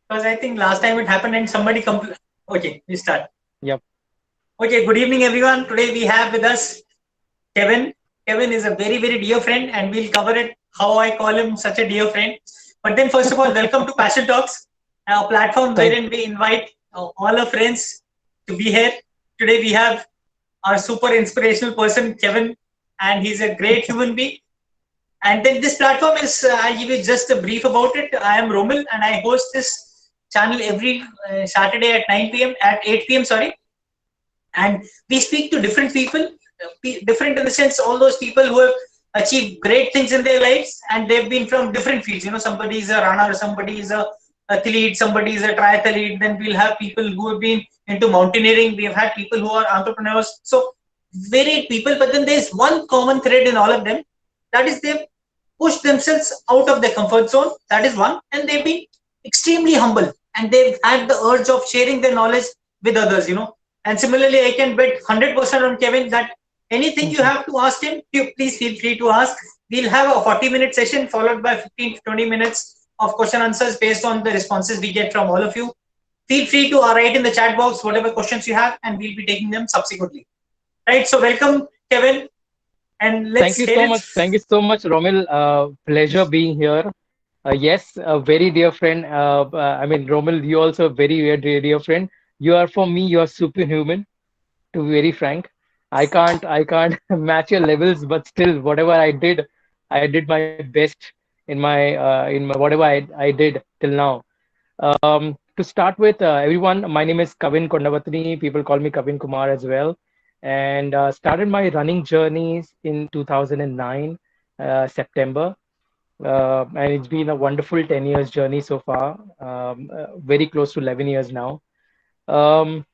because I think last time it happened and somebody Okay, we start. Yep. Okay, good evening, everyone. Today we have with us Kevin. Kevin is a very, very dear friend, and we'll cover it how I call him such a dear friend. But then, first of all, welcome to Passion Talks, a platform Thank wherein we invite all our friends to be here. Today we have our super inspirational person, Kevin, and he's a great human being. And then this platform is, I'll give you just a brief about it. I am Romil and I host this channel every Saturday at 9 p.m. at 8 p.m. Sorry, and we speak to different people, different in the sense all those people who have achieved great things in their lives, and they've been from different fields. You know, somebody is a runner, somebody is a athlete, somebody is a triathlete. Then we'll have people who have been into mountaineering. We have had people who are entrepreneurs. So varied people, but then there's one common thread in all of them. That is they've pushed themselves out of their comfort zone. That is one, and they've been extremely humble, and they've had the urge of sharing their knowledge with others. You know, and similarly, I can bet 100% on Kevin that anything you you. have to ask him, you please feel free to ask. We'll have a 40-minute session followed by 15 to 20 minutes of question answers based on the responses we get from all of you. Feel free to write in the chat box whatever questions you have, and we'll be taking them subsequently. Right. So welcome, Kevin, and Thank let's you hear so it. much. Thank you so much, Romil. Pleasure being here. Yes, a very dear friend. I mean, Romil, you also a very, very dear friend. You are for me, you are superhuman, to be very frank. I can't match your levels, but still, whatever I did my best in my whatever I did till now. To start with, everyone, my name is Kavin Kondavatni. People call me Kavin Kumar as well. And started my running journeys in 2009, September. And it's been a wonderful 10 years journey so far, very close to 11 years now. Um,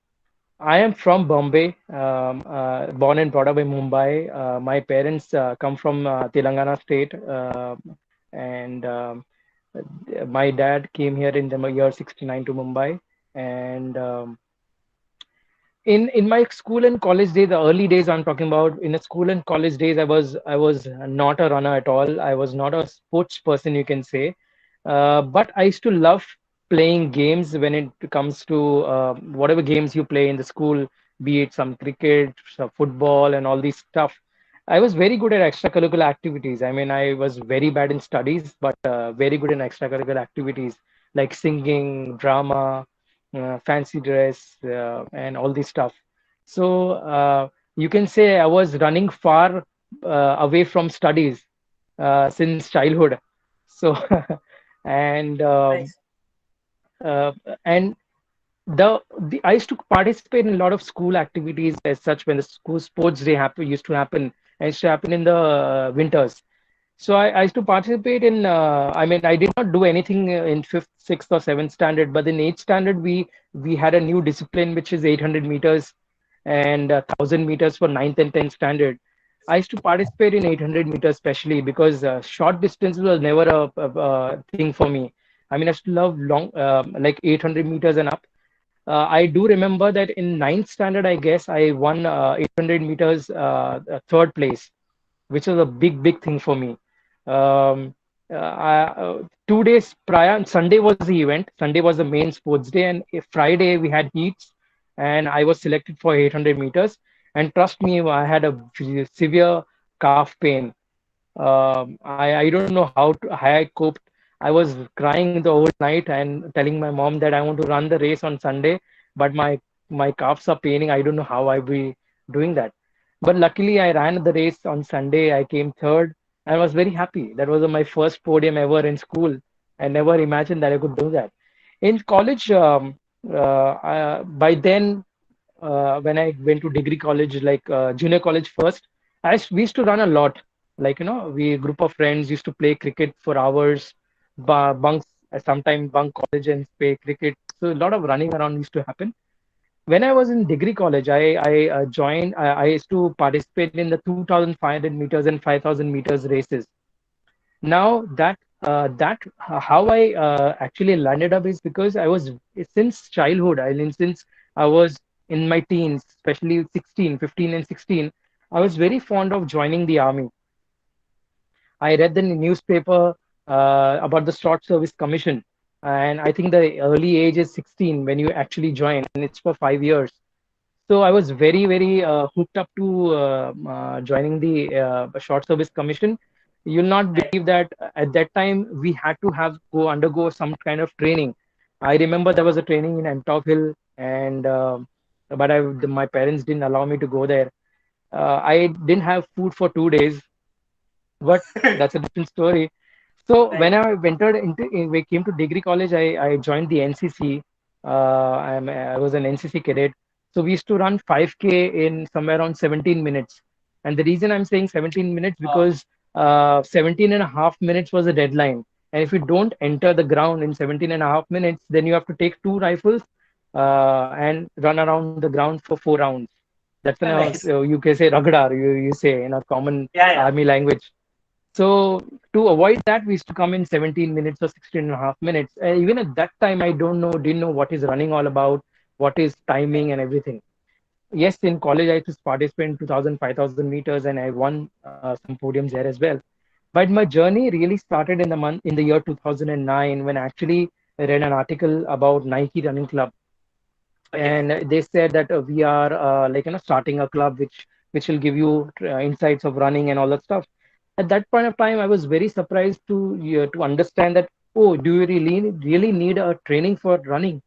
I am from Bombay, born and brought up in Mumbai. My parents come from Telangana state, and my dad came here in the year 69 to Mumbai. And in my school and college days, the early days I'm talking about, in the school and college days, I was not a runner at all. I was not a sports person, you can say. But I used to love playing games when it comes to whatever games you play in the school, be it some cricket, some football, and all these stuff. I was very good at extracurricular activities. I mean, I was very bad in studies, but very good in extracurricular activities like singing, drama, fancy dress, and all this stuff. So you can say I was running far away from studies since childhood. So and Nice. uh, and the I used to participate in a lot of school activities as such when the school sports day used to happen. It used to happen in the winters. So I used to participate in. I mean, I did not do anything in fifth, sixth, or seventh standard, but in eighth standard we had a new discipline which is 800 meters and 1,000 meters for ninth and tenth standard. I used to participate in 800 meters especially because short distances was never a thing for me. I mean, I used to love long, like 800 meters and up. I do remember that in ninth standard, I guess I won 800 meters third place, which was a big thing for me. Um, 2 days prior, Sunday was the event. Sunday was the main sports day, and Friday we had heats, and I was selected for 800 meters. And trust me, I had a severe calf pain. I don't know how I coped. I was crying the whole night and telling my mom that I want to run the race on Sunday, but my calves are paining. I don't know how I'll be doing that. But luckily, I ran the race on Sunday. I came third. I was very happy. That was my first podium ever in school. I never imagined that I could do that. In college, by then, when I went to degree college, like junior college first, we used to run a lot. Like, we a group of friends used to play cricket for hours, bunks, sometimes bunk college and play cricket. So a lot of running around used to happen. When I was in degree college, I joined. I used to participate in the 2,500 meters and 5,000 meters races. Now how I actually landed up is because I was since childhood. I mean, since I was in my teens, especially 16, 15, and 16, I was very fond of joining the army. I read the newspaper about the Short Service Commission. and I think the early age is 16 when you actually join, and it's for 5 years. So I was very, very hooked up to joining the short service commission. You'll not Right. believe that at that time we had to have go undergo some kind of training. I remember there was a training in Antop Hill, and but my parents didn't allow me to go there. I didn't have food for 2 days, but that's a different story. So when Right. I entered into, we came to degree college, I joined the NCC. I was an NCC cadet. So we used to run 5K in somewhere around 17 minutes. And the reason I'm saying 17 minutes Wow. because 17 and a half minutes was the deadline. And if you don't enter Right. the ground in 17 and a half minutes, then you have to take two rifles and run around the ground for 4 rounds. That's an Nice. you can say ragdar, you say in a common Yeah, yeah. army language. So to avoid that, we used to come in 17 minutes or 16 and a half minutes. Even at that time, didn't know what is running all about, what is Right. timing and everything. Yes, in college, I used to participate in 2,000, 5,000 meters, and I won some podiums there as well. But my journey really started in the year 2009 when I actually read an article about Nike Running Club, Okay. and they said that we are like starting a club which will give you insights of running and all that stuff. At that point of time, I was very surprised to understand that, oh, do you really need a training for running?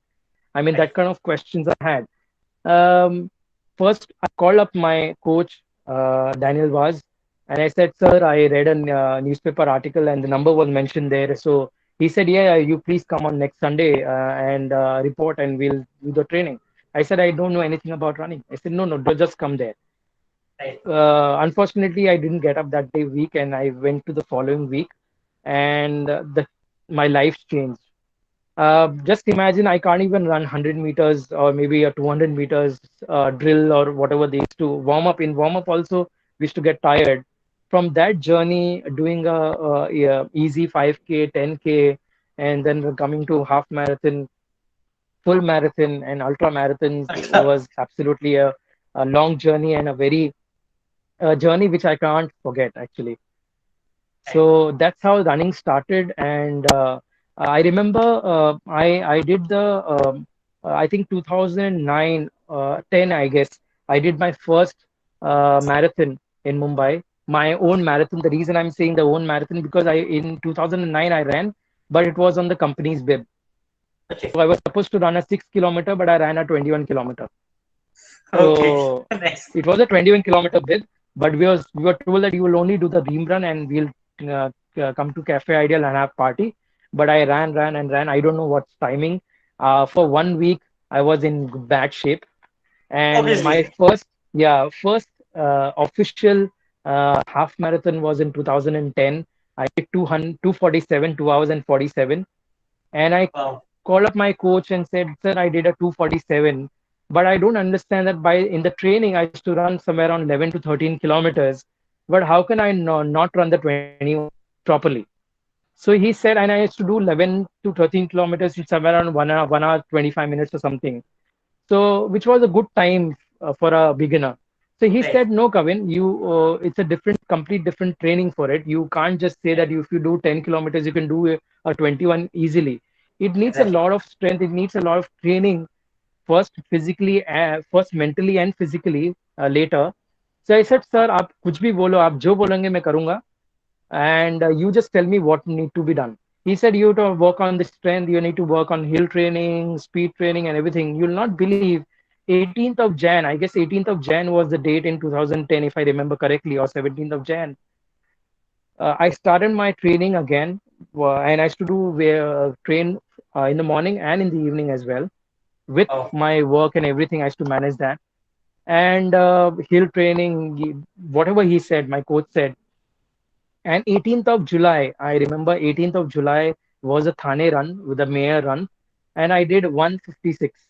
I mean, Right. that kind of questions I had. um, First, I called up my coach, Daniel Vaz, and I said, "Sir, I read a newspaper article and the number was mentioned there." So he said, "Yeah, you please come on next Sunday and report, and we'll do the training." I said, "I don't know anything about running." I said, "No, no, don't just come there." Right. Unfortunately, I didn't get up that day week, and I went to the following week, and my life changed. Just imagine I can't even run 100 meters or maybe a 200 meters drill or whatever they used to warm up. In warm up also, we used to get tired. From that journey, doing a yeah, easy 5K, 10K, and then coming to half marathon, full marathon, and ultra marathons was absolutely a long journey and a very journey which I can't forget actually. Right. So that's how running started, and I remember I did the I think 2009 10 I guess I did my first marathon in Mumbai, my own marathon. The reason I'm saying the own marathon because I in 2009 I ran, but it was on the company's bib. Okay. So I was supposed to run a 6 kilometer, but I ran a 21 kilometer. Okay. So Nice. it was a 21-kilometer bid, but we were told that you will only do the beam run and we'll come to Cafe Ideal and have party. But I ran and ran. I don't know what's timing. For 1 week, I was in bad shape. And my Obviously. first official half marathon was in 2010. I did 247, 2 hours and 47. And I Wow. called up my coach and said, "Sir, I did a 247, but I don't understand that by in the training I used to run somewhere around 11 to 13 kilometers. But how can I not run the 21 properly?" So he said, and I used to do 11 to 13 kilometers in somewhere around 1 hour 25 minutes or something. So which was a good time for a beginner. So he Right. said, "No, Kavin, it's a complete different training for it. You can't just say that Right. if you do 10 kilometers, you can do a 21 easily. It needs a Exactly. lot of strength. It needs a lot of training, first mentally and physically later." So I said, "Sir, आप कुछ भी बोलो, आप जो बोलेंगे मैं करूँगा, and you just tell me what need to be done." He said, "You to work on the strength, you need to work on hill training, speed training, and everything." You'll not believe, 18th of Jan, I guess 18th of Jan was the date in 2010, if I remember correctly, or 17th of Jan. I started my training again, and I used to train in the morning and in the evening as well. With Wow. my work and everything, I used to manage that. And hill training, whatever he said, my coach said. And 18th of July, I remember 18th of July was a Thane run with a mayor run, and I did 156.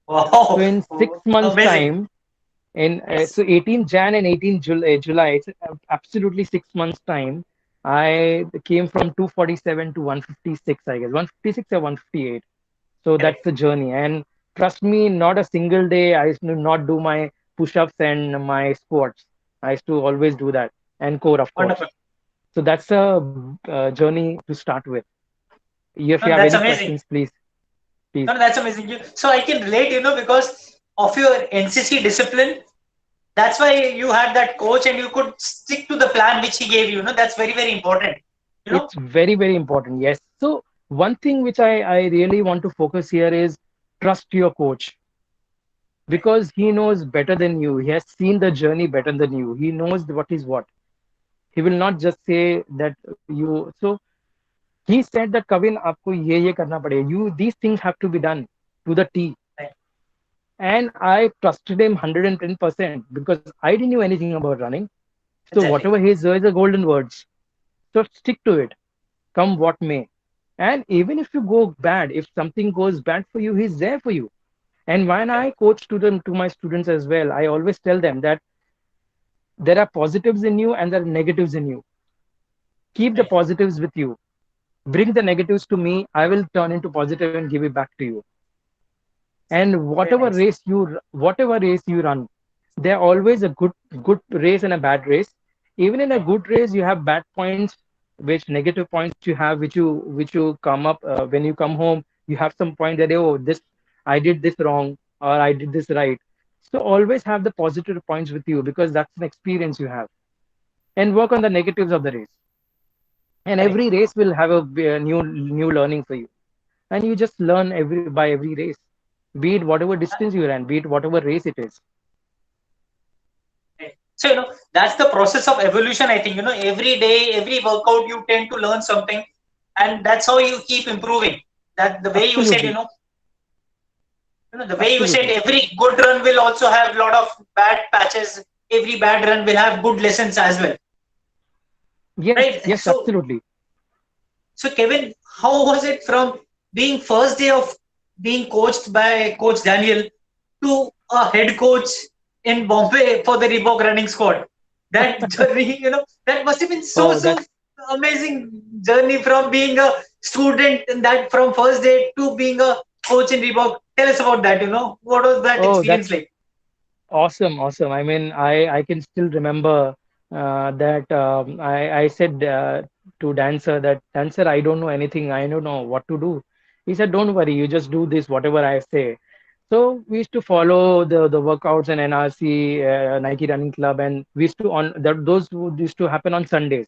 So Wow. in 6 months' Amazing. time, in Yes. so 18 Jan and 18 July, it's absolutely 6 months' time. I came from 247 to 156, I guess 156 or 158. So that's Correct. the journey. And trust me, not a single day I used to not do my push-ups and my squats. I used to always do that, and core, of course. Wonderful. So that's a journey to start with. If you No, have that's any amazing. questions, please, please. No, that's amazing. So I can relate, because of your NCC discipline. That's why you had that coach and you could stick to the plan which he gave you. That's very, very important. You know, It's very, very important. Yes. So one thing which I really want to focus here is trust your coach, because he knows better than you. He has seen the journey better than you. He knows what is what. He will not just say that you. So he said that Kavin, आपको ये करना पड़ेगा. These things have to be done to the T. right, And I trusted him 110% because I didn't know anything about running. So exactly. whatever he says are golden words. So stick to it, come what may. And even if you go bad, if something goes bad for you, he's there for you. And when Yeah, I coach to my students as well, I always tell them that there are positives in you and there are negatives in you. Keep the right, positives with you. Bring the negatives to me. I will turn into positive and give it back to you. And very nice. whatever race you run, there always a good race and a bad race. Even in a Right, good race, you have bad points, which negative points you have, which you come up when you come home. You have some point that, oh, this I did this wrong or I did this right. So always have the positive points with you, because that's an experience you have, and work on the negatives of the race. And correct. every race will have a new learning for you, and you just learn every race, be it whatever distance you ran, be it whatever race it is. Right. So, that's the process of evolution. I think, every day, every workout, you tend to learn something, and that's how you keep improving. That the way you said, Absolutely, the way you said, absolutely. every good run will also have a lot of bad patches. Every bad run will have good lessons as well. Yes, Right. yes, absolutely. So Kevin, how was it from being first day of being coached by Coach Daniel to a head coach in Bombay for the Reebok running squad? That journey, that must have been so, Oh, so that's amazing journey from being a student and that from first day to being a coach in Reebok. Tell us about that, what was that oh, experience that's like? awesome, awesome. I mean, I can still remember that I said to Dancer that, Dancer, I don't know anything. I don't know what to do. He said, don't worry, you just do this whatever I say. So we used to follow the workouts in NRC, Nike Running Club, and we used to on that those used to happen on Sundays.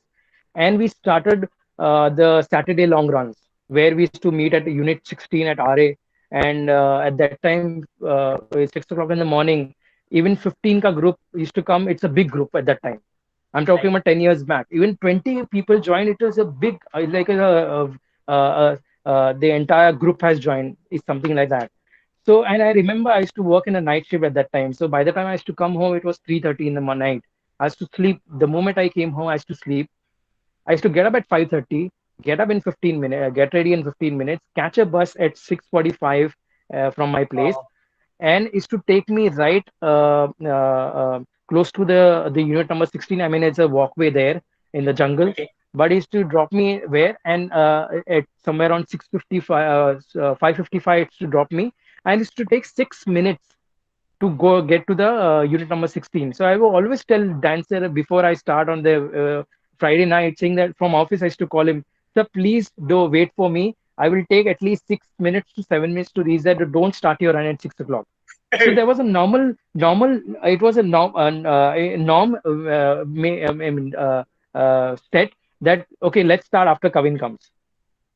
And we started the Saturday long runs, where we used to meet at Unit 16 at RA. And at that time, it's 6 o'clock in the morning. Even 15 ka group used to come. It's a big group at that time. I'm talking Right, about 10 years back. Even 20 people joined. It was a big, the entire group has joined. It's something like that. So, and I remember I used to work in a night shift at that time. So by the time I used to come home, it was 3:30 in the night. I used to sleep. The moment I came home, I used to sleep. I used to get up at 5:30, get up in 15 minutes, get ready in 15 minutes, catch a bus at 6:45 from my place, wow, and is to take me right close to the unit number 16. I mean, it's a walkway there in the jungle, okay, but is to drop me where, and at somewhere around 6:55, 5:55, it's to drop me, and it's to take 6 minutes to go get to the unit number 16. So I will always tell Dancer before I start on the Friday night, saying that from office I used to call him, sir, please do wait for me. I will take at least 6 minutes to 7 minutes to reach that. Don't start your run at 6 o'clock. So there was a normal. It was a norm. I mean, set that okay. Let's start after Kavin comes.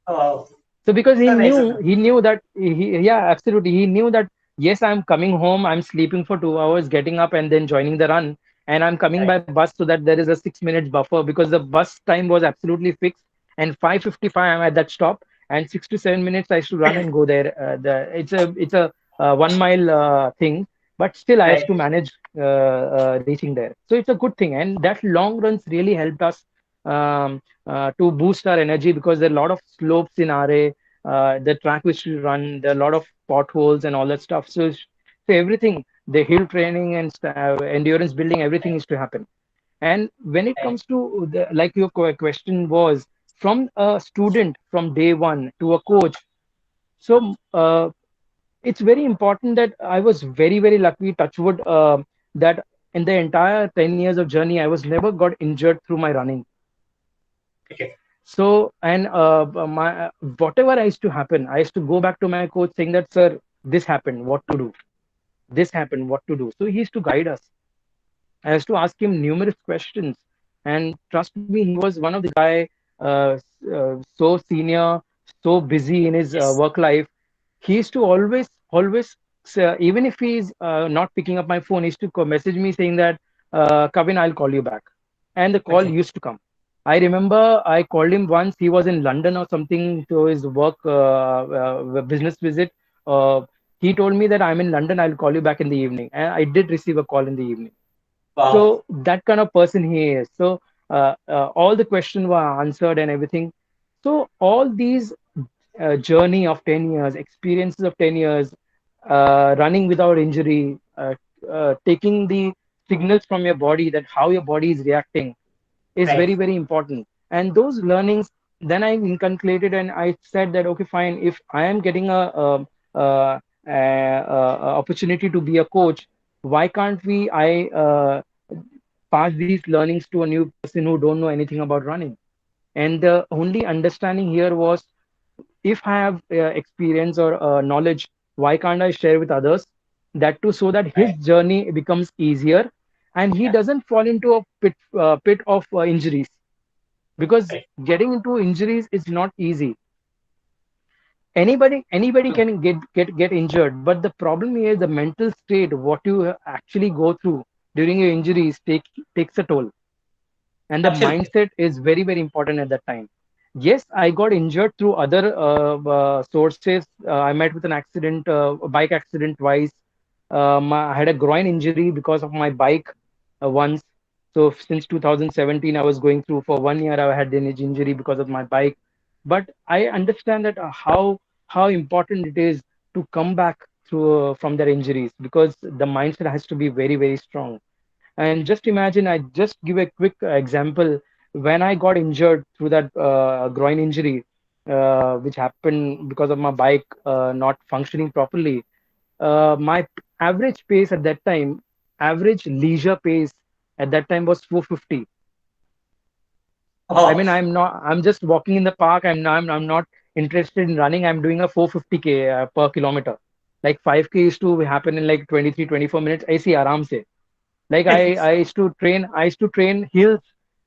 wow, So because he so nice of knew, you. yeah, absolutely, he knew that yes, I'm coming home, I'm sleeping for 2 hours, getting up and then joining the run, and I'm coming Right, by bus so that there is a 6 minutes buffer because the bus time was absolutely fixed, and 5:55 I'm at that stop, and 6 to 7 minutes I should run and go there. It's a 1 mile thing, but still I have right, to manage reaching there. So it's a good thing, and that long runs really helped us to boost our energy because there are a lot of slopes in RA, the track which we run, there are a lot of potholes and all that stuff. So everything, the hill training and endurance building, everything is to happen. And when it right. comes to like your question was from a student from day one to a coach. So it's very important that I was very, very lucky, touchwood, that in the entire 10 years of journey, I was never got injured through my running. Okay. So, and my whatever I used to happen, I used to go back to my coach saying that, sir, this happened, what to do? This happened, what to do? So he used to guide us. I used to ask him numerous questions, and trust me, he was one of the guy, so senior, so busy in his Yes. work life. He used to always, even if he's not picking up my phone, he used to message me saying that, Kavin, I'll call you back, and the call Okay. used to come. I remember I called him once. He was in London or something to his work business visit. Uh, he told me that I'm in London. I'll call you back in the evening, and I did receive a call in the evening. Wow. So that kind of person he is. So all the questions were answered and everything. So all these journey of 10 years, experiences of 10 years, running without injury, taking the signals from your body, that how your body is reacting, is Right. very very important. And those learnings, then I inculcated and I said that, okay, fine, if I am getting a opportunity to be a coach, why can't we I pass these learnings to a new person who don't know anything about running? And the only understanding here was, if I have experience or knowledge, why can't I share with others? That too, so that his Right. journey becomes easier and he Yeah. doesn't fall into a pit of injuries, because Right. getting into injuries is not easy. Anybody True. can get injured, but the problem is the mental state, what you actually go through during your injuries takes a toll, and the Absolutely. mindset is very very important at that time. Yes, I got injured through other sources. I met with an accident, a bike accident twice. I had a groin injury because of my bike once. So since 2017 I was going through, for 1 year I had an injury because of my bike. But I understand that how important it is to come back through from their injuries, because the mindset has to be very very strong. And just imagine, I just give a quick example. When I got injured through that groin injury, which happened because of my bike not functioning properly, my average pace at that time, average leisure pace at that time was 450. I Oh, mean, I'm just walking in the park. I'm not interested in running. I'm doing a 450k per kilometer. Like 5k used to happen in like 23, 24 minutes. I see aram se. Like I used to train hills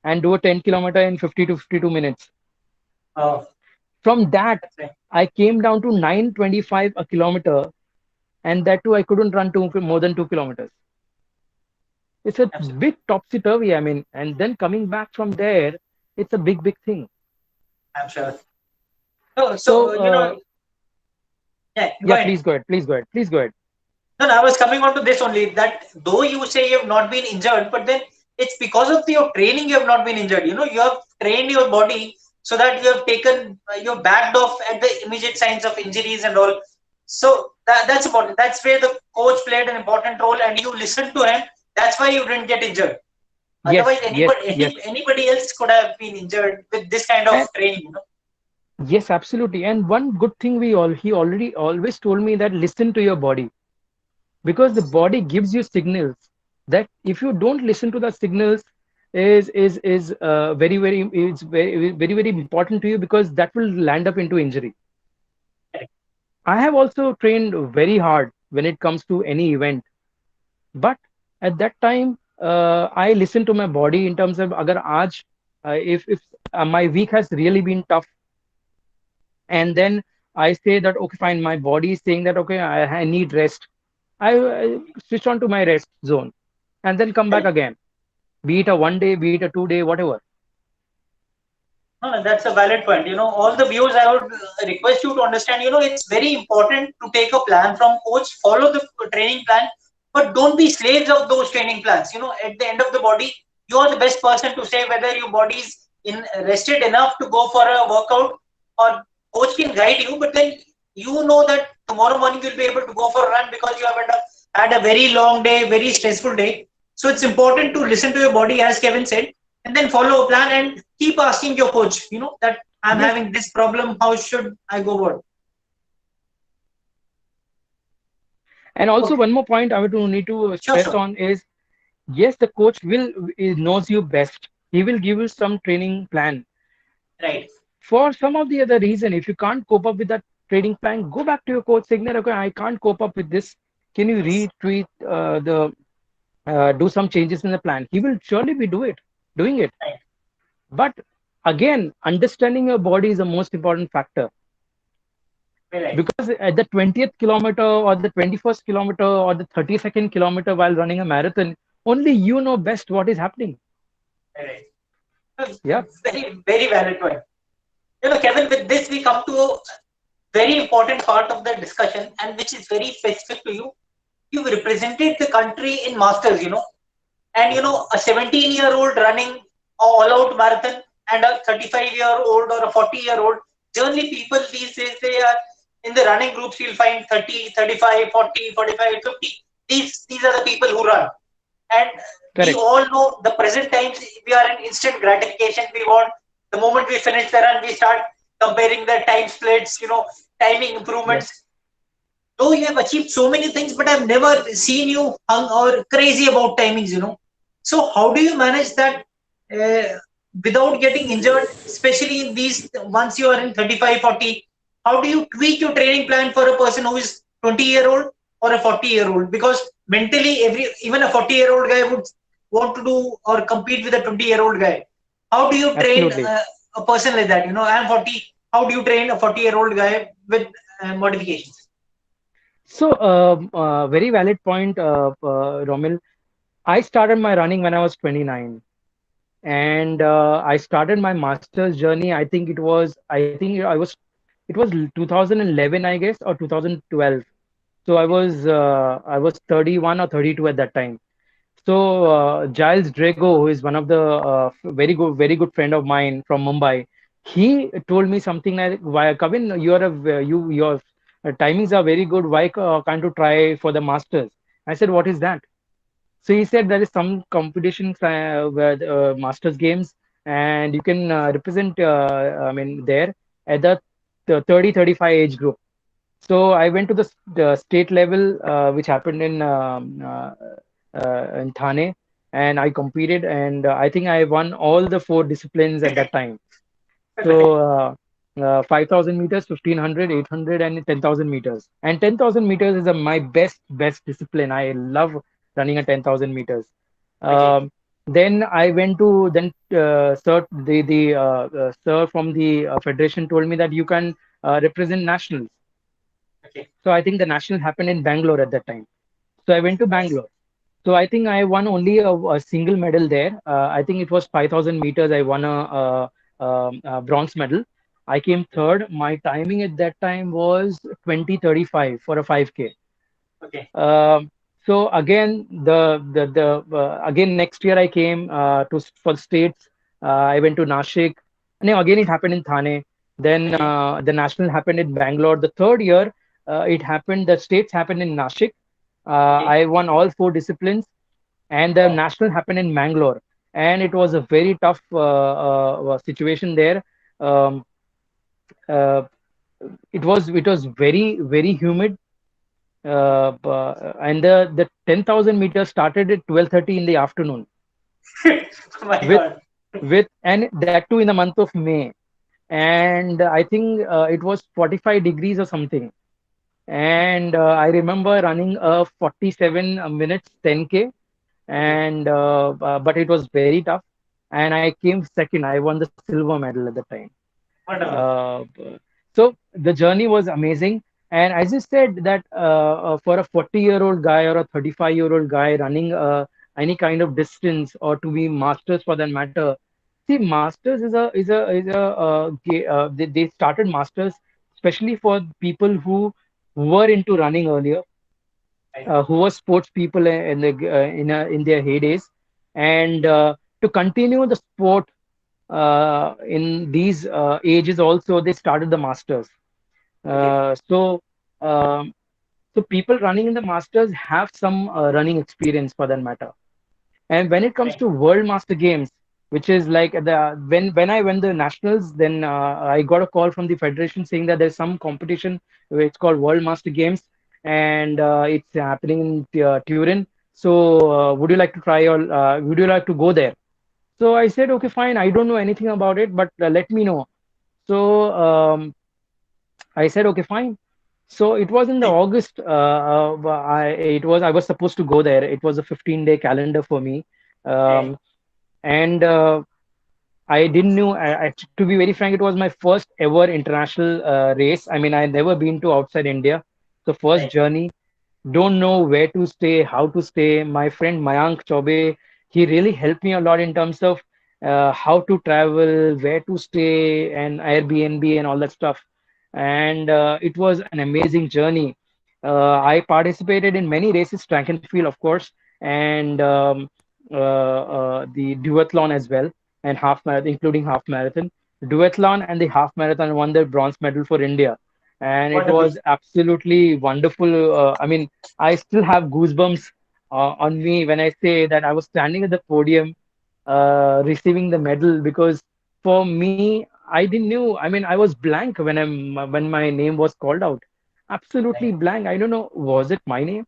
and do a 10 kilometer in 50 to 52 minutes. oh, From that, that's right. I came down to 925 a kilometer, and that too I couldn't run more than 2 kilometers. It's a Absolutely. bit topsy turvy. I mean, and then coming back from there, it's a big thing. I'm sure. No, So so yeah, go yeah, ahead. please go ahead. Please go ahead. Please go ahead. No, no, I was coming on to this only, that though you say you have not been injured, but then it's because of your training you have not been injured. You have trained your body so that you have taken, you have backed off at the immediate signs of injuries and all. So that's important. That's where the coach played an important role, and you listened to him. That's why you didn't get injured. Otherwise, Yes, yes, yes. anybody else could have been injured with this kind of And training. yes, absolutely. And one good thing he already always told me, that listen to your body, because the body gives you signals that if you don't listen to the signals, is very very, it's very very very important to you, because that will land up into injury. I have also trained very hard when it comes to any event, but at that time I listen to my body in terms of, agar aaj if my week has really been tough, and then I say that, okay fine, my body is saying that, okay, I need rest. I switch on to my rest zone and then come back Right. again, be it a 1 day, be it a 2 day, whatever. No, no, that's a valid point. All the viewers, I would request you to understand, it's very important to take a plan from coach, follow the training plan, but don't be slaves of those training plans. At the end of the body, you are the best person to say whether your body is rested enough to go for a workout, or coach can guide you, but then that tomorrow morning you'll be able to go for a run because you have had a very long day, very stressful day. So it's important to listen to your body, as Kevin said, and then follow a plan and keep asking your coach, that I'm Yes. having this problem, how should I go about? And also Okay, one more point I would need to sure, stress sure. on is, yes, the coach will knows you best. He will give you some training plan, Right. For some of the other reason, if you can't cope up with that trading plan, go back to your coach saying that, okay, I can't cope up with this. Can you Yes. retweet the do some changes in the plan? He will surely be doing it. Right. But again, understanding your body is the most important factor, Very right. because at the 20th kilometer or the 21st kilometer or the 32nd kilometer while running a marathon, only you know best what is happening. Very right. Yeah, Very, very valid point. Kevin, with this we come to a very important part of the discussion, and which is very specific to you. You represented the country in masters, and a 17-year-old running a all-out marathon and a 35-year-old or a 40-year-old. Generally, people these days, they are in the running groups. You'll find 30, 35, 40, 45, 50. These are the people who run. And we correct. all know the present times we are in instant gratification. We want the moment we finish the run, we start comparing the time splits, timing Yes. improvements. Though you have achieved so many things, but I've never seen you hung or crazy about timings. So how do you manage that uh, without getting injured, especially in these once you are in 35, 40? How do you tweak your training plan for a person who is 20-year-old or a 40-year-old? Because mentally, even a 40-year-old guy would want to do or compete with a 20-year-old guy. How do you train Absolutely. a person like that? I'm 40. How do you train a 40-year-old guy with modifications? So, very valid point, Romil. I started my running when I was 29, and I started my master's journey. It was 2011, I guess, or 2012. So I was 31 or 32 at that time. So Giles Drago, who is one of the very good friend of mine from Mumbai, he told me something like, "Why, Kavin, your timings are very good. Why can't you try for the masters?" I said, "What is that?" So he said there is some competition where masters games, and you can represent. I mean, there at the 30-35 age group. So I went to the state level, which happened in Thane, and I competed, and I think I won all the four disciplines at that time. So 5,000 meters, 1,500, 800, and 10,000 meters. And 10,000 meters is my best discipline. I love running a 10,000 meters. Okay. Um, then I went to then sir from the federation told me that you can represent nationals. Okay. So I think the national happened in Bangalore at that time. So I went to Nice. Bangalore. So I think I won only a single medal there. I think it was 5,000 meters. I won a bronze medal. I came third. My timing at that time was 20:35 for a 5K. Okay. Um, so again, the again next year I came for states. I went to Nashik. And then again it happened in Thane. Then Okay. the national happened in Bangalore. The third year, it happened. The states happened in Nashik. Okay. I won all four disciplines, and the Wow. national happened in Mangalore. And it was a very tough situation there. Um, uh, it was very humid, and the 10,000 meters started at 12:30 in the afternoon Oh my with God. and that too in the month of May. And I think it was 45 degrees or something. And I remember running a 47 minutes 10K, Okay. and but it was very tough. And I came second. I won the silver medal at the time. Wonderful. So the journey was amazing. And as you said that for a 40-year-old guy or a 35-year-old guy running any kind of distance, or to be masters for that matter, see, masters they started masters especially for people who were into running earlier, Right. who were sports people in their heydays, and to continue the sport in these ages also they started the masters. Okay. Uh, so um, so people running in the masters have some running experience for that matter. And when it comes Right. to World Master Games, which is like when I went the nationals, then I got a call from the federation saying that there's some competition where it's called World Master Games, and it's happening in Turin. So would you like to try, or would you like to go there? So I said, okay, fine. I don't know anything about it, but let me know. So I said, okay, fine. So it was in the Right. August. I was supposed to go there. It was a 15-day calendar for me, Right. um, and I didn't know. To be very frank, it was my first ever international race. I mean, I never been to outside India. So first Right. journey. Don't know where to stay, how to stay. My friend Mayank Chaube, he really helped me a lot in terms of how to travel, where to stay, and Airbnb and all that stuff. And it was an amazing journey. I participated in many races, track and field, of course, and the duathlon as well, and half marathon, including half marathon. Duathlon and the half marathon won the bronze medal for India, and it Wonderful. was absolutely wonderful. I mean, I still have goosebumps on me when I say that I was standing at the podium receiving the medal, because for me, I didn't know. I mean, I was blank when my name was called out. Absolutely Right. blank. I don't know, was it my name?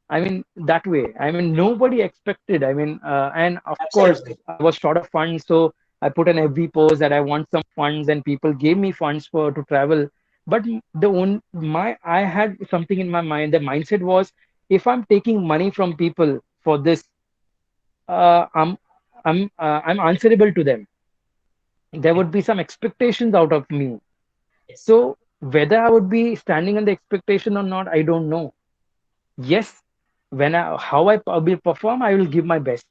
I mean, that way. I mean, nobody expected. I mean, and of course, Absolutely. I was short of funds, so I put an FB post that I want some funds, and people gave me funds for to travel. But the one my I had something in my mind. The mindset was, if I'm taking money from people for this, uh, I'm I'm answerable to them. There Right. would be some expectations out of me. Yes. So whether I would be standing on the expectation or not, I don't know. Yes, how I will perform, I will give my best.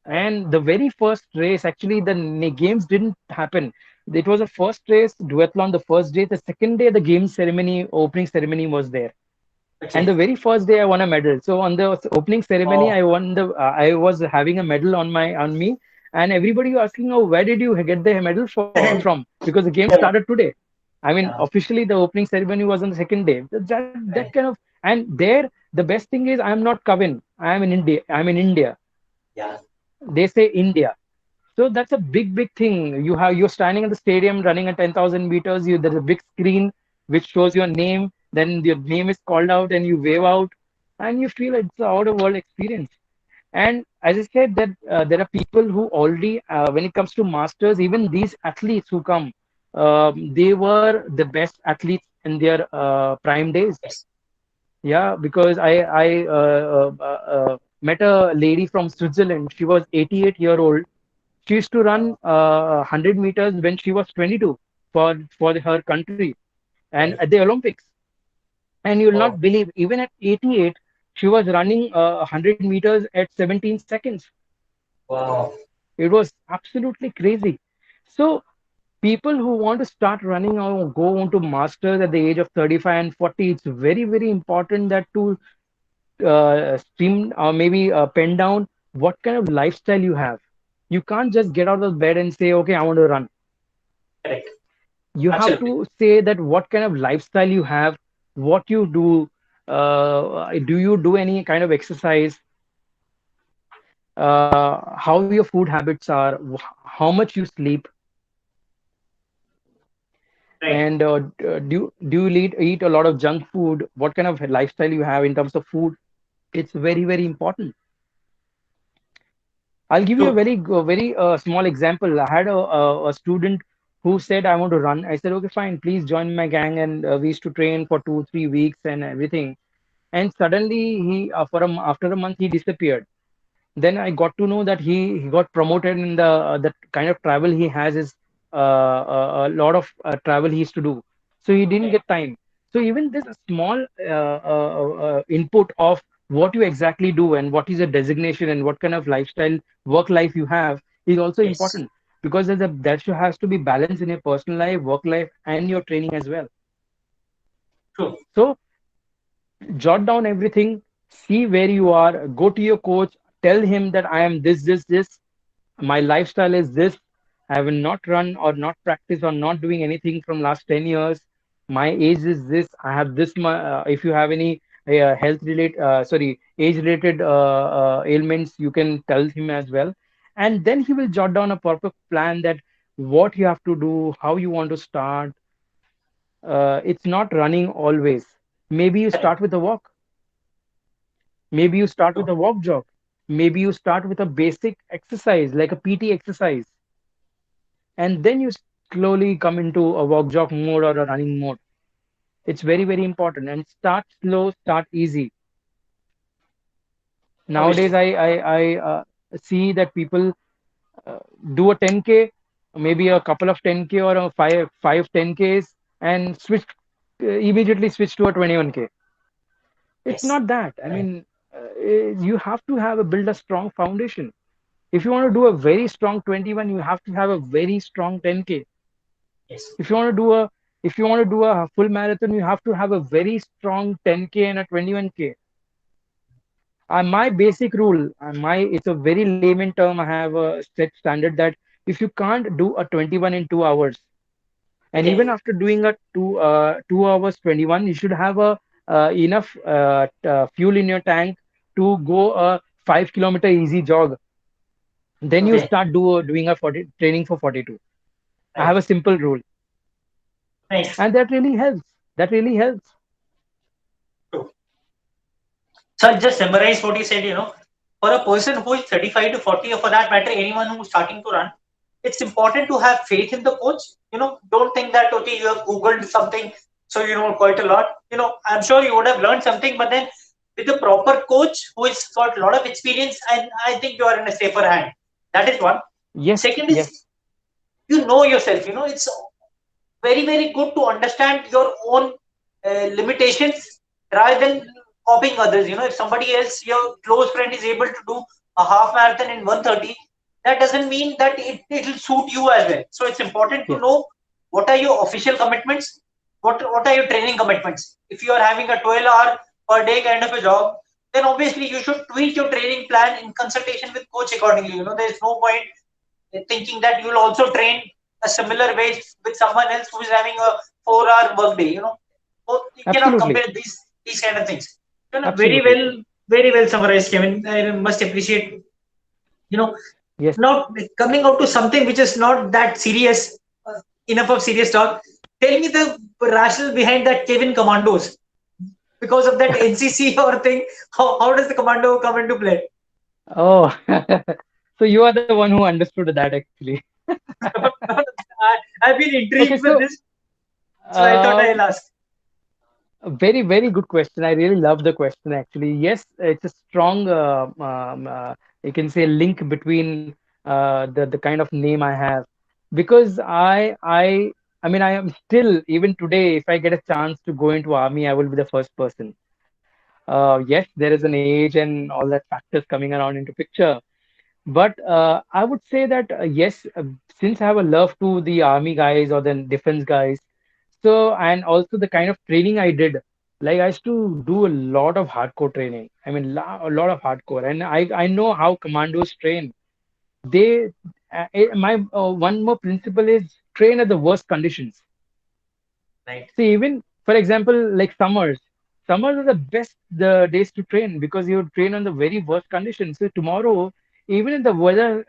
Right. And the very first race, actually, the games didn't happen. It was a first race, duathlon, the first day. The second day, the game ceremony, opening ceremony was there. And the Okay. very first day, I won a medal. So on the opening ceremony, Oh. I won I was having a medal on me, and everybody was asking, "Oh, where did you get the medal from?" Because the game Yeah. started today. I mean, Yeah. officially, the opening ceremony was on the second day. That Right. kind of, and there, the best thing is, I'm not Kavin. I'm in India. I'm in India. Yeah. They say India. So that's a big thing. You're standing in the stadium running at 10,000 meters. There's a big screen which shows your name. Then your name is called out and you wave out, and you feel it's an out of world experience. And as I said, that there are people who already, when it comes to masters, even these athletes who come, they were the best athletes in their prime days. Yes. Yeah, because I met a lady from Switzerland. She was 88-year-old. She used to run 100 meters when she was 22 for her country and Right. at the Olympics. And you'll Oh. not believe, even at 88, she was running 100 meters at 17 seconds. Wow. It was absolutely crazy. So people who want to start running or go on to masters at the age of 35 and 40, it's very important that to stream or maybe pen down what kind of lifestyle you have. You can't just get out of bed and say, okay, I want to run. Correct. You have Absolutely. to say that what kind of lifestyle you have, what you do you do any kind of exercise, how your food habits are, how much you sleep, Right. and do you eat a lot of junk food, what kind of lifestyle you have in terms of food. It's very important. I'll give you a True. very small example. I had a student who said, I want to run. I said, okay, fine, please join my gang. And we used to train for 2 3 weeks and everything. And suddenly after a month he disappeared. Then I got to know that he got promoted in the kind of travel he has is a lot of travel he used to do. So he didn't Right. get time. So even this small input of what you exactly do and what is your designation and what kind of lifestyle work life you have is also Yes. important, because has to be balance in your personal life, work life, and your training as well. True. So jot down everything, see where you are, go to your coach, tell him that I am this, my lifestyle is this. I will not run or not practice or not doing anything from last 10 years. My age is this. I have this. If you have any age related ailments, you can tell him as well. And then he will jot down a perfect plan that what you have to do, how you want to start. It's not running always. Maybe you Correct. start with a walk. Maybe you start with True. a walk jog. Maybe you start with a basic exercise like a PT exercise, and then you slowly come into a walk jog mode or a running mode. It's very, very important. And start slow, start easy. Nowadays, Obviously. I see that people uh, do a 10K, maybe a couple of 10K or a five 10Ks, and immediately switch to a 21K. It's Yes. not that. I Right. mean, you have to have a build a strong foundation. If you want to do a very strong 21, you have to have a very strong 10K. Yes. If you want to do a if you want to do a full marathon, you have to have a very strong 10K and a 21K. My basic rule, my it's a very layman term. I have a set standard that if you can't do a 21 in 2 hours, and even Okay. after doing a 2 hours 21, you should have a enough fuel in your tank to go a 5 kilometer easy jog. Then you Okay. start doing a 40 training for 42. I have Right. a simple rule, Nice. and that really helps. That really helps. True. So I'll just summarize what you said, for a person who is 35 to 40, or for that matter, anyone who's starting to run, it's important to have faith in the coach. Don't think that, okay, you have Googled something, so you know quite a lot. I'm sure you would have learned something, but then with a proper coach who has got a lot of experience, and I think you are in a safer hand. That is one. Yes, Second yes, is, you know yourself. It's very, very good to understand your own limitations rather than copying others. If somebody else, your close friend, is able to do a half marathon in 1:30, that doesn't mean that it'll suit you as well. So it's important to yes, know what are your official commitments, what are your training commitments. If you are having a 12-hour per day kind of a job, then obviously you should tweak your training plan in consultation with coach accordingly. There is no point thinking that you'll also train a similar way with someone else who is having a 4-hour workday. So you cannot absolutely, compare these kind of things. absolutely. Very well summarized, Kevin. I must appreciate. You know, Yes. Now coming out to something which is not that serious, enough of serious talk. Tell me the rationale behind that Kevin Commandos. Because of that NCC or thing, how does the commando come into play? Oh, so you are the one who understood that actually. I've been Okay, intrigued with so this, so I thought um, I'll ask. a very, very good question. I really love the question actually. Yes, it's a strong, you can say, link between the kind of name I have, because I mean, I am still, even today, if I get a chance to go into army, I will be the first person. Yes, there is an age and all that factors coming around into picture. But I would say that yes, since I have a love to the army guys or the defense guys, so and also the kind of training I did, like I used to do a lot of hardcore training. I mean, a lot of hardcore, and I know how commandos train. They my one more principle is train at the worst conditions. Right. See, even for example, like summers are the best the days to train because you train on the very worst conditions. So tomorrow, even if the weather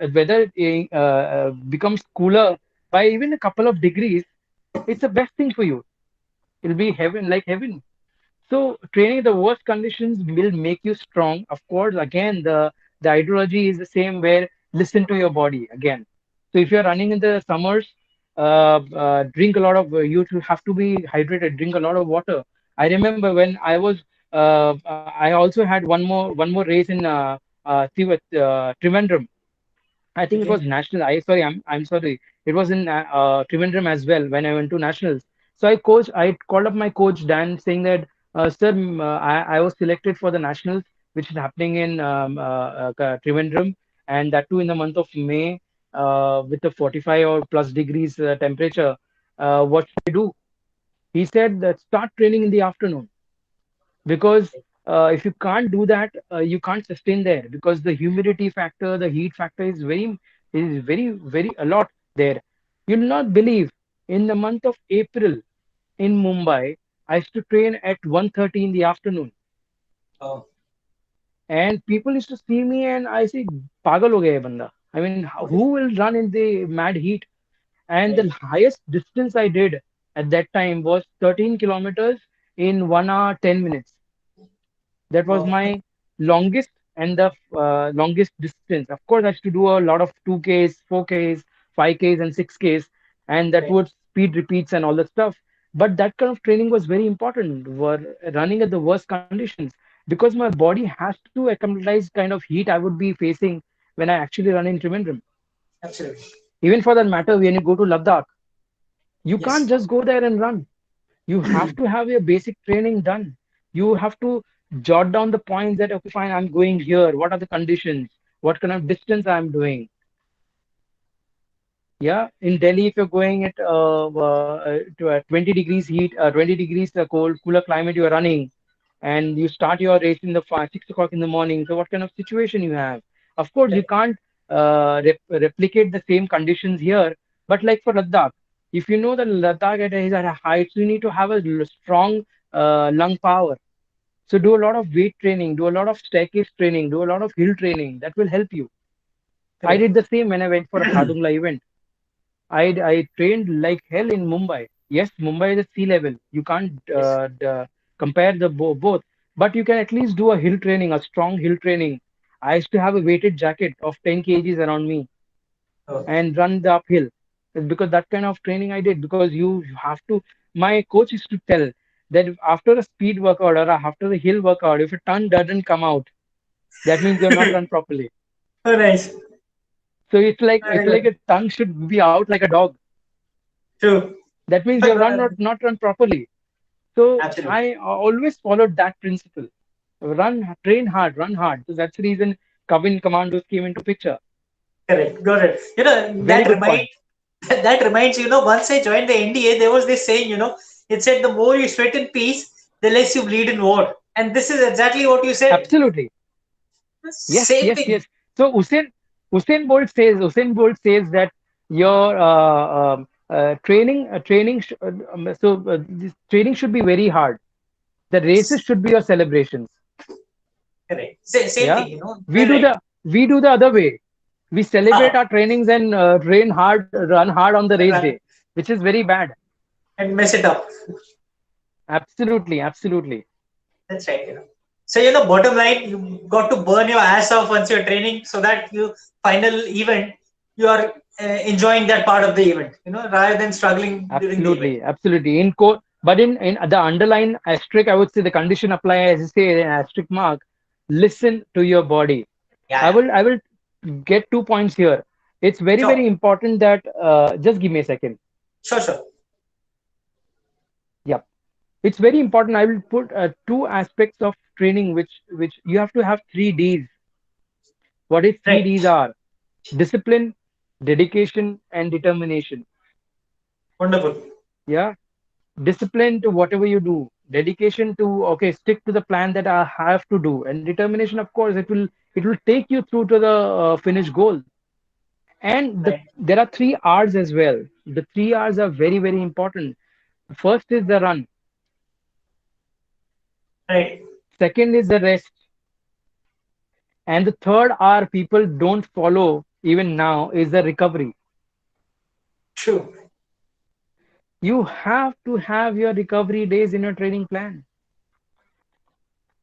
becomes cooler by even a couple of degrees, it's the best thing for you. It'll be heaven, like heaven. So training the worst conditions will make you strong. Of course, again, the ideology is the same where listen to your body again. So if you're running in the summers, drink a lot of. You have to be hydrated. Drink a lot of water. I remember when I was. I also had one more race in Trivandrum. I think it Okay. was national. I'm sorry. It was in Trivandrum as well when I went to nationals. So I called up my coach Dan, saying that, sir, I was selected for the nationals, which is happening in Trivandrum, and that too in the month of May, with the 45 or plus degrees temperature. What should I do? He said that start training in the afternoon, because if you can't do that, you can't sustain there because the humidity factor, the heat factor is very a lot there. You'll not believe, in the month of April in Mumbai, I used to train at 1:30 in the afternoon, Oh, and people used to see me and I say, "Pagal ho gaya ye banda." I mean, who will run in the mad heat? And the right. highest distance I did at that time was 13 kilometers in 1 hour 10 minutes. That was Oh, my longest, and the longest distance. Of course, I used to do a lot of 2Ks, 4Ks, 5Ks, and 6Ks, and that Right. would speed repeats and all that stuff. But that kind of training was very important. Were running at the worst conditions because my body has to acclimatize kind of heat I would be facing when I actually run in Trivandrum. Absolutely. Even for that matter, when you go to Ladakh, you can't Yes. just go there and run. You have to have your basic training done. You have to jot down the points that, okay, fine, I'm going here. What are the conditions? What kind of distance I'm doing? Yeah, in Delhi, if you're going at to a 20 degrees heat, 20 degrees cold, cooler climate, you're running, and you start your race in the 6 o'clock in the morning. So, what kind of situation you have? Of course, you Right. can't replicate the same conditions here. But like for Ladakh, if you know that Ladakh is at a height, so you need to have a strong lung power. So, do a lot of weight training, do a lot of staircase training, do a lot of hill training. That will help you. I Correct. did the same when I went for a Khadungla event. I trained like hell in Mumbai. Yes, Mumbai is at sea level. You can't Yes. compare the both, but you can at least do a hill training, a strong hill training. I used to have a weighted jacket of 10 kgs around me Oh, and run the uphill. It's because that kind of training I did. Because you have to. My coach used to tell that if after a speed workout or after the hill workout, if a ton doesn't come out, that means you're not run properly. oh, nice. So it's like Very it's like good. a tongue should be out like a dog. True. That means you have run not run properly. So Absolutely. I always followed that principle. Train hard, run hard. So that's the reason Kavin Commandos came into picture. Correct. Got it. Very That good point. that reminds, once I joined the NDA, there was this saying, it said the more you sweat in peace, the less you bleed in war. And this is exactly what you said. Absolutely. Yes, Same yes, thing. yes. So Usain Bolt says that your this training should be very hard. The races should be your celebrations. Correct. Same Yeah, thing, we very do right. the we do the other way. We celebrate Ah, our trainings and run hard on the race day, which is very bad. and mess it up. Absolutely, absolutely. That's right. So, bottom line, you got to burn your ass off once you're training so that you final event, you are enjoying that part of the event, rather than struggling during the event. Absolutely, absolutely. But in the underline asterisk, I would say the condition apply as you say an asterisk mark. Listen to your body. Yeah, yeah. I will get 2 points here. It's very Sure. very important that just give me a second. Sure, sure. Yeah, it's very important. I will put two aspects of training which you have to have 3 Ds. What is three Right. Ds are? Discipline, dedication, and determination. Wonderful. Yeah, discipline to whatever you do, dedication to okay, stick to the plan that I have to do, and determination, of course, it will take you through to the finished goal. And Right. there are 3 R's as well. The 3 R's are very very important. First is the run, Right. second is the rest, and the third R people don't follow even now is the recovery. True. You have to have your recovery days in your training plan.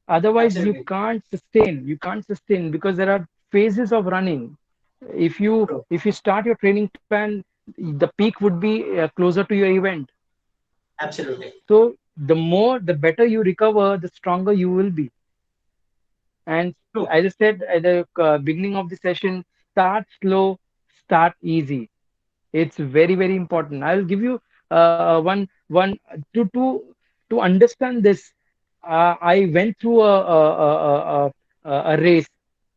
Otherwise, Absolutely. you can't sustain because there are phases of running. True. If you start your training plan, the peak would be closer to your event. Absolutely. So the better you recover, the stronger you will be. And True. as I said at the beginning of the session, start slow, start easy. It's very very important. I'll give you one to understand this. I went through a race.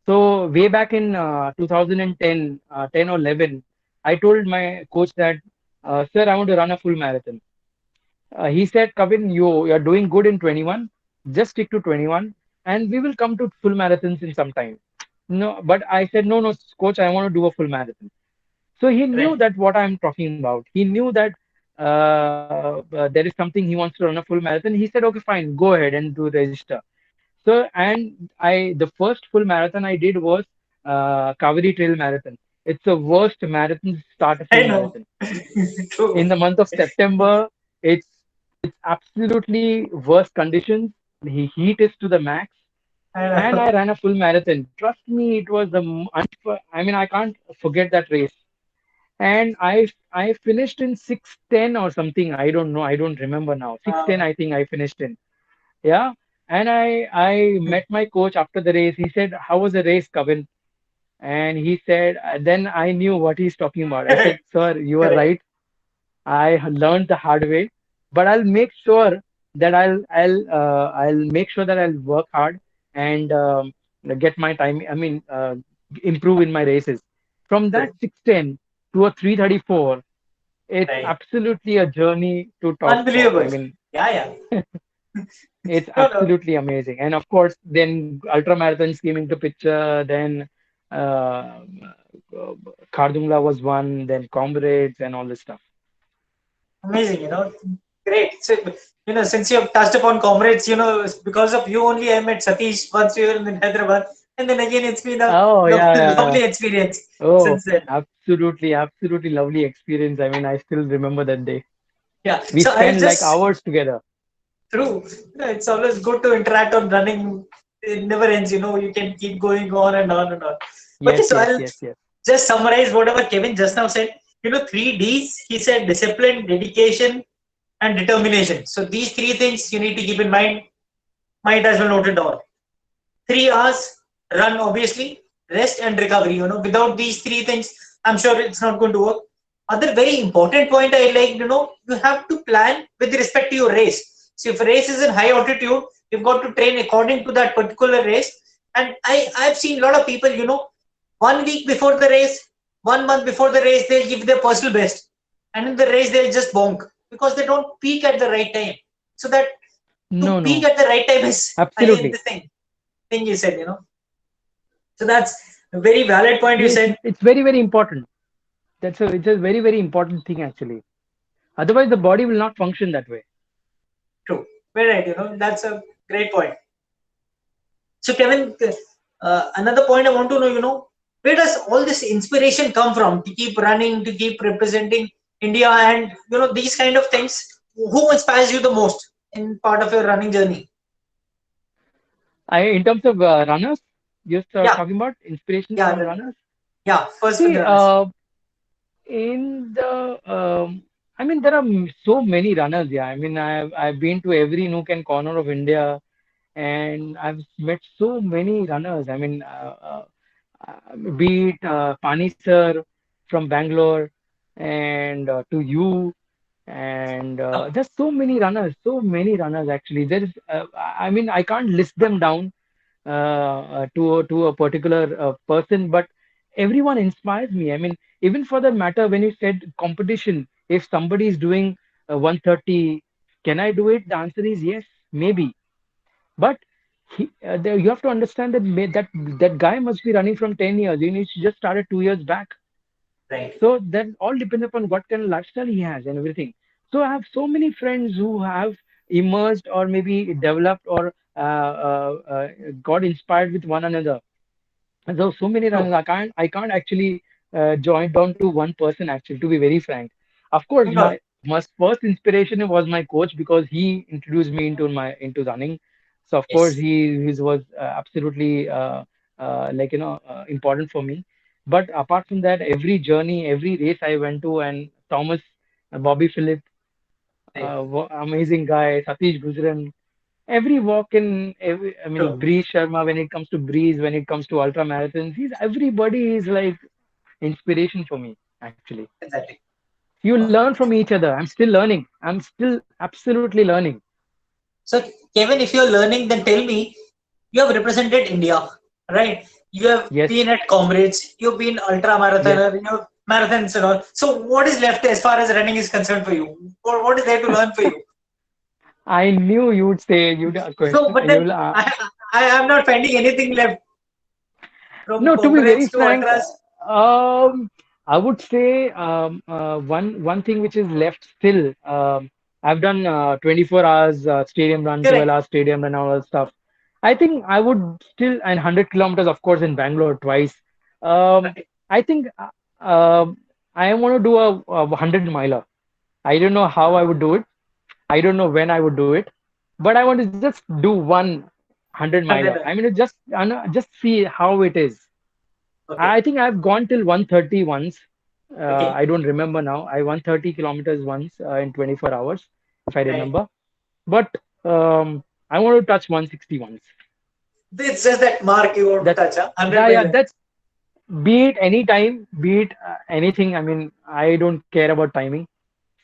So way back in 2010, 10 or 11, I told my coach that, sir, I want to run a full marathon. He said, Kavin, you're doing good in 21. Just stick to 21, and we will come to full marathons in some time. No, but I said, no, no, coach, I want to do a full marathon. So he knew Right. that what I'm talking about. He knew that there is something he wants to run a full marathon. He said, okay, fine, go ahead and do register. So, and the first full marathon I did was Kaveri Trail Marathon. It's the worst marathon to start a full I know. marathon. True. In the month of September, it's absolutely worst conditions. The heat is to the max, I and know. I ran a full marathon. Trust me, it was I mean, I can't forget that race. And I finished in 6:10 or something. I don't know. I don't remember now. 6:10, Uh, I think I finished in. Yeah. And I met my coach after the race. He said, "How was the race, Kavin?" And he said, then I knew what he's talking about. I said, "Sir, you are correct. right. I learned the hard way, but I'll make sure that I'll make sure that I'll work hard and get my time. I mean, improve in my races. From that True. 6:10 to a 3:34, it's Right. absolutely a journey to talk about. I Unbelievable. mean, Yeah, yeah. it's No, no. absolutely amazing. And of course, then ultra marathons came into picture. Then uh, Khardungla was one. Then Comrades and all this stuff. Amazing, Great. So, since you have touched upon comrades, because of you only I met Satish once we were in Hyderabad. And then again, it's been a Oh yeah, yeah, yeah. lovely experience Oh, since then. absolutely, absolutely lovely experience. I mean, I still remember that day. Yeah. We So I'll spent like just, hours together. true. It's always good to interact on running. It never ends, you can keep going on and on and on. Okay, Yes, so yes, I'll yes, yes. just summarize whatever Kevin just now said. Three D's. He said discipline, dedication, and determination. So these three things you need to keep in mind. Might as well note it down. 3 hours run, obviously, rest and recovery. Without these three things, I'm sure it's not going to work. Other very important point I like, you have to plan with respect to your race. So if a race is in high altitude, you've got to train according to that particular race. And I've seen a lot of people, 1 week before the race, 1 month before the race, they'll give their personal best. And in the race, they'll just bonk because they don't peak at the right time. So that to No, peak no, at the right time is again absolutely. the thing you said. So that's a very valid point you Yes, said. it's very, very important. It's a very, very important thing actually. Otherwise, the body will not function that way. True. Very right. That's a great point. So Kevin, another point I want to know, where does all this inspiration come from to keep running, to keep representing India, and these kind of things? Who inspires you the most in part of your running journey? In terms of runners, you're Yeah, talking about inspiration yeah, from runners. yeah. First for See, the runners. in the, I mean, there are so many runners. Yeah, I mean, I've been to every nook and corner of India, and I've met so many runners. I mean, be it Pani sir from Bangalore, and to you, and Oh, there's so many runners actually. There is, I mean, I can't list them down to a particular person, but everyone inspires me. I mean, even for that matter, when you said competition, if somebody is doing 130, can I do it? The answer is yes, maybe. But you have to understand that that guy must be running from 10 years. He just started 2 years back. right. So that all depends upon what kind of lifestyle he has and everything. So I have so many friends who have emerged or maybe developed or got inspired with one another. And there so many True. runners. I can't actually join down to one person actually, to be very frank. Of course, No, my first inspiration was my coach because he introduced me into running. So of course yes. he was absolutely like important for me. But apart from that, every journey, every race I went to, and Thomas, Bobby Phillip, Right. amazing guy, Satish Gujran, every walk in every, I mean, True. Breeze Sharma, when it comes to Breeze, when it comes to ultra marathons, everybody is like inspiration for me actually. Exactly. You learn from each other. I'm still learning. I'm still absolutely learning. So, Kevin, if you're learning, then tell me, you have represented India, right? You have Yes, been at Comrades, you've been ultra yes. marathoner, marathons and all. So, what is left as far as running is concerned for you? Or what is there to learn for you? I knew you would say you'd No, question. but then You'll I am not finding anything left from No, to be very Comrades to frank, ultras. I would say one thing which is left still. I've done 24 hours stadium run, 12 Correct. hours stadium run, all that stuff. I think I would still, and 100 kilometers, of course, in Bangalore twice. Um, Right. I think I want to do a 100 miler. I don't know how I would do it. I don't know when I would do it, but I want to just do one 100 miler. 100. I mean, just see how it is. Okay. I think I've gone till 130 once. Okay. I don't remember now. I 130 kilometers once in 24 hours, if I Right. remember. But I want to touch 160 once. It's just that mark you want to That's touch, huh? 100 yeah, miler. that's be it any time, be it anything. I mean, I don't care about timing.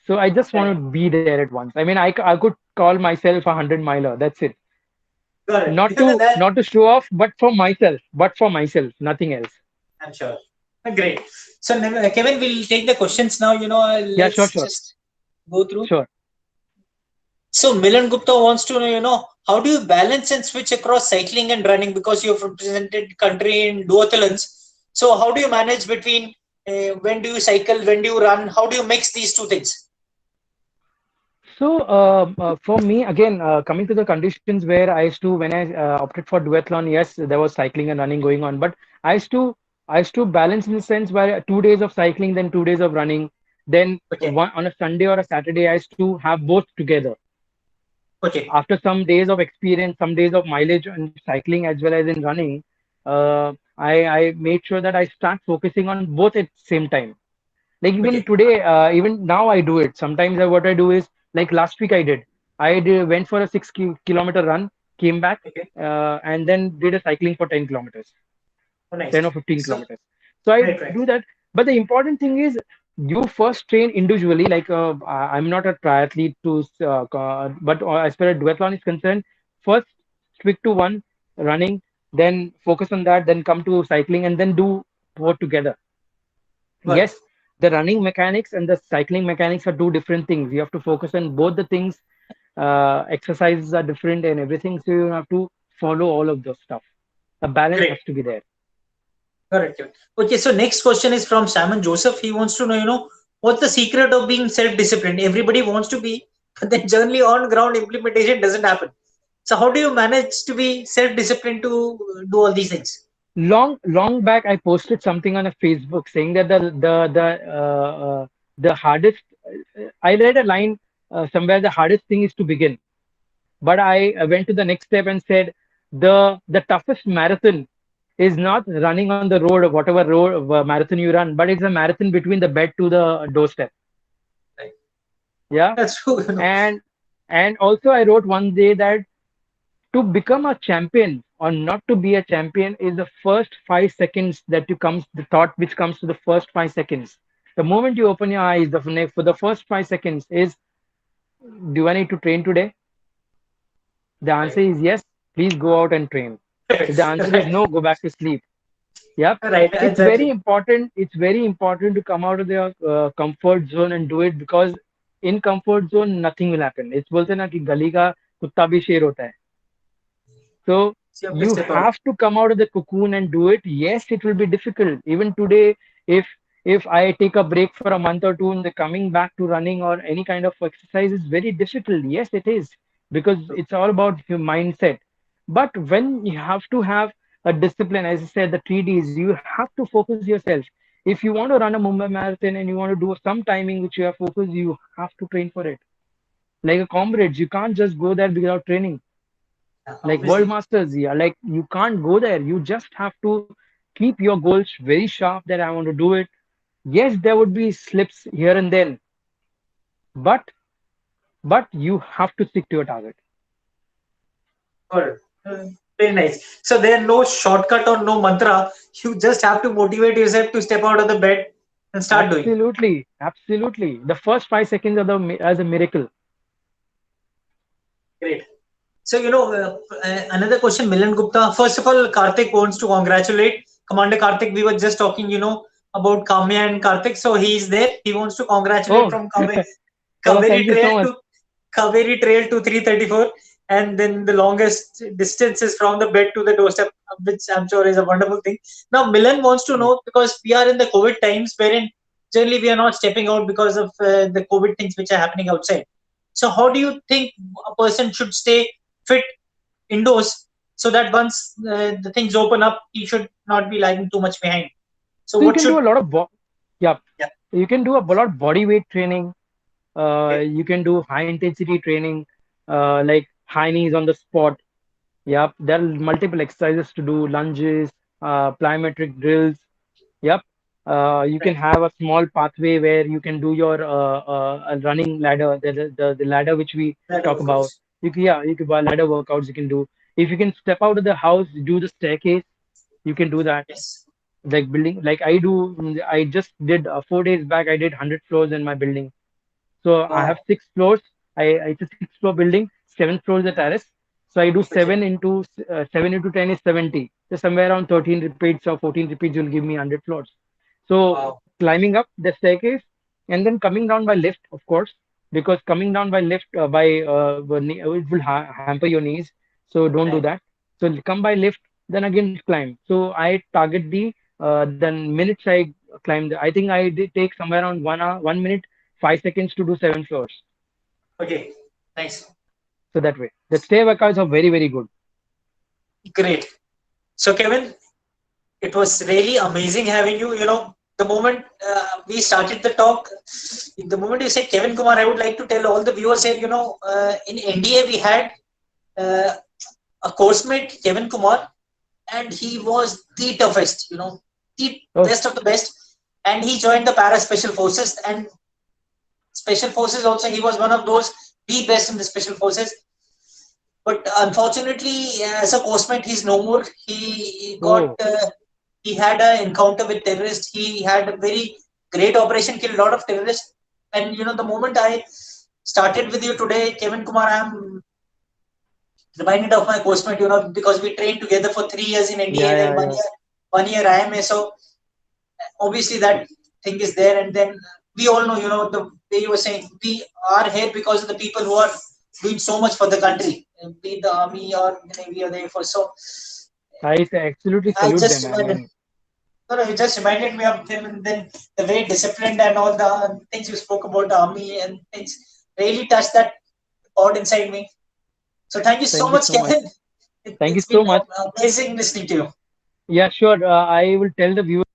So I just want Right. to be there at once. I mean, I could call myself a 100 miler. That's it. Got it. Not to That, not to show off, but for myself, nothing else. I'm sure. Great. So, Kevin, we'll take the questions now. Yeah, sure, Let's sure, just go through. sure. So, Milan Gupta wants to know, how do you balance and switch across cycling and running because you've represented country in duathlons? So, how do you manage between when do you cycle, when do you run? How do you mix these two things? So, for me, again, coming to the conditions where I used to, when I opted for duathlon, yes, there was cycling and running going on, but I used to, I used to balance in the sense where 2 days of cycling, then 2 days of running, then Okay. one on a Sunday or a Saturday, I used to have both together. Okay. After some days of experience, some days of mileage in cycling as well as in running, I made sure that I start focusing on both at the same time. Like even Okay. today, even now I do it. Sometimes what I do is like last week went for a 6 kilometer run, came back, Okay. and then did a cycling for 10 kilometers, Oh, nice. 10 or 15 So, kilometers. So I right, right. do that. But the important thing is you first train individually. Like I'm not a triathlete but as far as duathlon is concerned, first stick to one running, then focus on that, then come to cycling, and then do both together. Got it. Yes, the running mechanics and the cycling mechanics are two different things. You have to focus on both the things. Exercises are different and everything, so you have to follow all of those stuff. A balance Great. has to be there. Correct. Okay, so next question is from Simon Joseph. He wants to know, what's the secret of being self-disciplined? Everybody wants to be, but then generally on ground implementation doesn't happen. So how do you manage to be self-disciplined to do all these things? Long back, I posted something on a Facebook saying that the hardest. I read a line somewhere. The hardest thing is to begin. But I went to the next step and said the toughest marathon is not running on the road or whatever road marathon you run, but it's a marathon between the bed to the doorstep. Right. Yeah, That's true. and and also I wrote one day that to become a champion or not to be a champion is the first 5 seconds that you comes the thought which comes to the first 5 seconds. The moment you open your eyes, for the first 5 seconds is, do I need to train today? The answer Right. is yes, please go out and train. If the answer is Right. no, go back to sleep. Yep. Right. It's very Exactly. important. It's very important to come out of their comfort zone and do it because in comfort zone nothing will happen. It's बोलते हैं ना कि गली का कुत्ता भी शेर होता है. So So you have to you step out. have to come out of the cocoon and do it. Yes, it will be difficult. Even today, if if I take a break for a month or two and the coming back to running or any kind of exercise is very difficult. Yes, it is because it's all about your mindset. But when you have to have a discipline, as I said, the 3Ds, you have to focus yourself. If you want to run a Mumbai marathon and you want to do some timing which you are focused, you have to train for it. Like a comrades, you can't just go there without training like world Obviously. masters. Yeah, like you can't go there. You just have to keep your goals very sharp that I want to do it. Yes, there would be slips here and then, but you have to stick to your target. Good. Very nice. So there are no shortcut or no mantra. You just have to motivate yourself to step out of the bed and start doing. Absolutely, absolutely. The first 5 seconds are as a miracle. Great. So, another question, Milan Gupta. First of all, Karthik wants to congratulate Commander Karthik. We were just talking, about Kamya and Karthik. So he's there. He wants to congratulate Oh, from oh, thank you so much. Kaveri Trail to 334. And then the longest distance is from the bed to the doorstep, which I'm sure is a wonderful thing. Now, Milan wants to know because we are in the COVID times wherein generally we are not stepping out because of the COVID things which are happening outside. So, how do you think a person should stay fit indoors so that once the things open up, he should not be lagging too much behind? So, So you what can do should, a lot of yeah, yeah, you can do a lot of body weight training. okay, You can do high intensity training, like high knees on the spot. Yep, there are multiple exercises to do, lunges, plyometric drills. Yep. You can Right. have a small pathway where you can do your running ladder, the ladder which we That talk of about. course. You can buy ladder workouts you can do. If you can step out of the house, do the staircase, you can do that. Yes. Like building, like I do, I just did 4 days back, I did 100 floors in my building. So I have Wow. 6 floors. It's a 6 floor building, 7 floors the terrace. So I do Okay. 7 into 10 is 70. So somewhere around 13 repeats or 14 repeats will give me 100 floors. So Wow. climbing up the staircase and then coming down by lift, of course, because coming down by lift it will hamper your knees. So don't do Right. that. So come by lift, then again climb. So I target the then minutes I climb. I think I did take somewhere around 1 hour, 1 minute 5 seconds to do 7 floors. Okay. Nice. So that way, the stair workouts are very, very good. Great. So Kevin, it was really amazing having you. You know, the moment we started the talk, the moment you said Kevin Kumar, I would like to tell all the viewers here, you know, in NDA we had uh, a course mate, Kevin Kumar, and he was the toughest, you know, the Oh, best of the best. And he joined the Para Special Forces, and Special Forces also, he was one of those, the best in the Special Forces. But unfortunately, as a course mate, he's no more. He got oh, he had an encounter with terrorists. He had a very great operation, killed a lot of terrorists. And you know, the moment I started with you today, Kevin Kumar, I'm reminded of my course mate. You know, because we trained together for 3 years in yeah, NDA, then yeah, yeah. 1 year IMA. So obviously that thing is there. And then we all know, you know, the way you were saying, we are here because of the people who are doing so much for the country, be it the army or the navy or the air force. So I absolutely I salute just them. I reminded. mean, No, no, it just reminded me of him, and then the way disciplined and all the things you spoke about the army and things really touched that chord inside me. So thank you so thank you much, so much. Kevin. Thank you It's so been much. amazing listening to you. Yeah, sure. I will tell the viewers.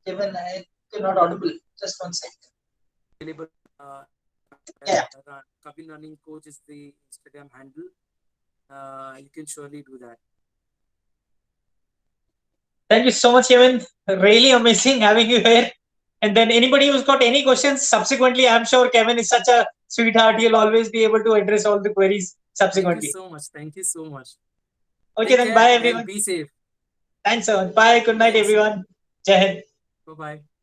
Kevin, you're not audible. Just one sec. Available. Yeah. Kabin Running Coach is the Instagram handle. You can surely do that. Thank you so much, Kevin. Really amazing having you here. And then anybody who's got any questions subsequently, I'm sure Kevin is such a sweetheart. He'll always be able to address all the queries Thank you subsequently. so much. Thank you so much. Okay, Take then bye care and everyone. be safe. Thanks, everyone. Bye. Good night, Thanks. everyone. Jai Hind. Bye bye.